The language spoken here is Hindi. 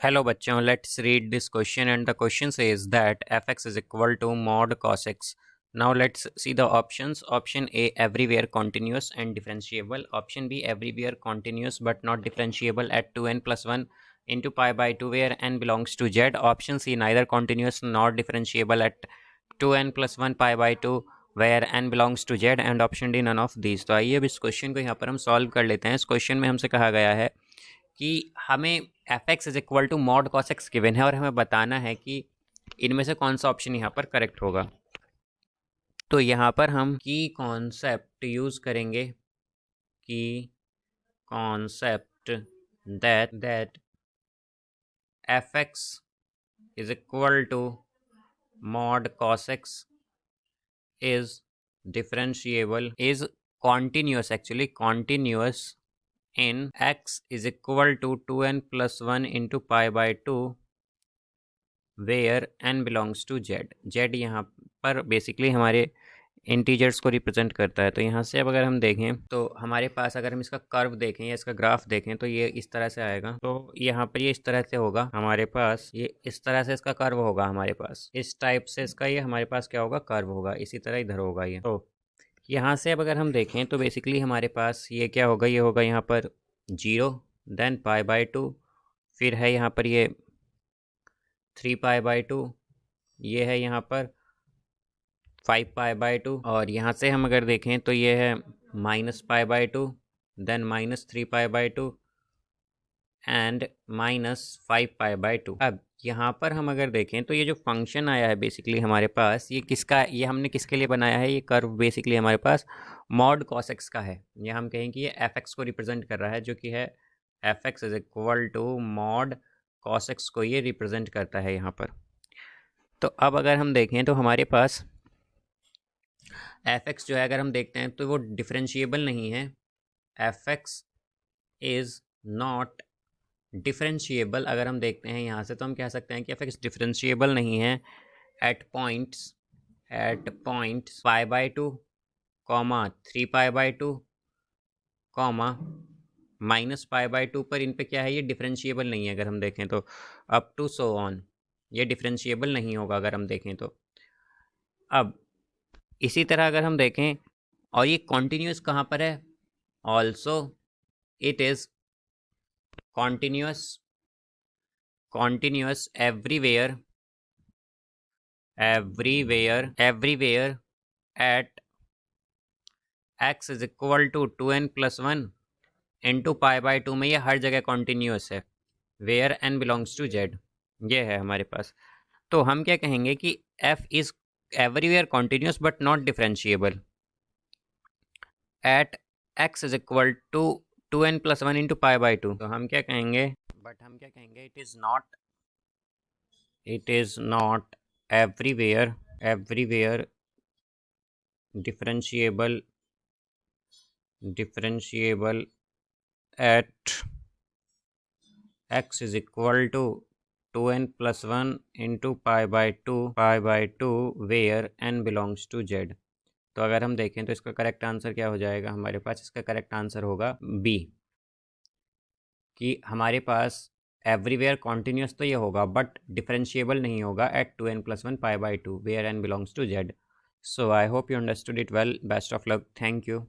Hello बच्चों, let's read this question and the question says that fx is equal to mod cos x. Now let's see the options. Option A, everywhere continuous and differentiable. Option B, everywhere continuous but not differentiable at 2n plus 1 into pi by 2 where n belongs to z. Option C, neither continuous nor differentiable at 2n plus 1 pi by 2 where n belongs to z. And option D, none of these. तो आइए अब इस क्वेश्चन को यहाँ पर हम सॉल्व कर लेते हैं. इस क्वेश्चन में हमसे कहा गया है कि हमें f x is equal to mod cos x given है और हमें बताना है कि इनमें से कौन सा ऑप्शन यहाँ पर करेक्ट होगा. तो यहाँ पर हम की कॉन्सेप्ट यूज़ करेंगे. की concept that f x is equal to mod cos x is differentiable is continuous, actually continuous in x is equal to 2n plus 1 into pi by 2 where n belongs to z. z यहाँ पर बेसिकली हमारे इंटीजर्स को रिप्रेजेंट करता है. तो यहाँ से अब अगर हम देखें तो हमारे पास अगर हम इसका कर्व देखें या इसका ग्राफ देखें तो ये इस तरह से आएगा. तो यहाँ पर ये इस तरह से होगा हमारे पास, ये इस तरह से इसका कर्व होगा हमारे पास, इस टाइप से इसका ये हमारे पास क्या होगा, कर्व होगा. इसी तरह इधर होगा ये. तो यहाँ से अब अगर हम देखें तो बेसिकली हमारे पास ये क्या होगा, ये होगा यहाँ पर 0, देन पाई बाई 2, फिर है यहाँ पर ये 3 पाई बाई 2, ये है यहाँ पर 5 पाई बाई 2, और यहाँ से हम अगर देखें तो ये है minus pi by 2, then minus 3 pi by 2 and minus 5 pi by 2. अब यहाँ पर हम अगर देखें तो ये जो फंक्शन आया है बेसिकली हमारे पास, ये किसका, ये हमने किसके लिए बनाया है, ये कर्व बेसिकली हमारे पास मॉड कॉस एक्स का है. ये हम कहें कि ये एफ एक्स को रिप्रेजेंट कर रहा है, जो कि है f x is equal to mod cos x को ये रिप्रेजेंट करता है यहाँ पर. तो अब अगर हम देखें तो हमारे पास एफ एक्स जो है अगर हम देखते हैं तो वो डिफरेंशिएबल नहीं है. F x is not differentiable. अगर हम देखते हैं यहाँ से तो हम कह सकते हैं कि एफ एक्स डिफरेंशिएबल नहीं है at points pi by 2, comma 3 pi by 2, comma minus pi by 2 पर. इन पे क्या है, ये डिफरेंशिएबल नहीं है. अगर हम देखें तो अप टू सो ऑन ये डिफरेंशिएबल नहीं होगा अगर हम देखें तो. अब इसी तरह अगर हम देखें, और ये कॉन्टीन्यूस कहाँ पर है, also it is continuous everywhere at x is equal to 2n plus 1 into pi by 2 में ये हर जगह continuous है where n belongs to z. ये है हमारे पास. तो हम क्या कहेंगे कि f is everywhere continuous but not differentiable at x is equal to 2n plus 1 into pi by 2. तो हम क्या कहेंगे, it is not everywhere differentiable at x is equal to 2n plus 1 into pi by 2 where n belongs to z. तो अगर हम देखें तो इसका करेक्ट आंसर क्या हो जाएगा हमारे पास, इसका करेक्ट आंसर होगा बी, कि हमारे पास एवरीवेयर कॉन्टीन्यूस तो ये होगा बट डिफरेंशिएबल नहीं होगा at 2n plus 1 pi by 2 where n belongs to z. So I hope you understood it well. Best of luck. Thank you.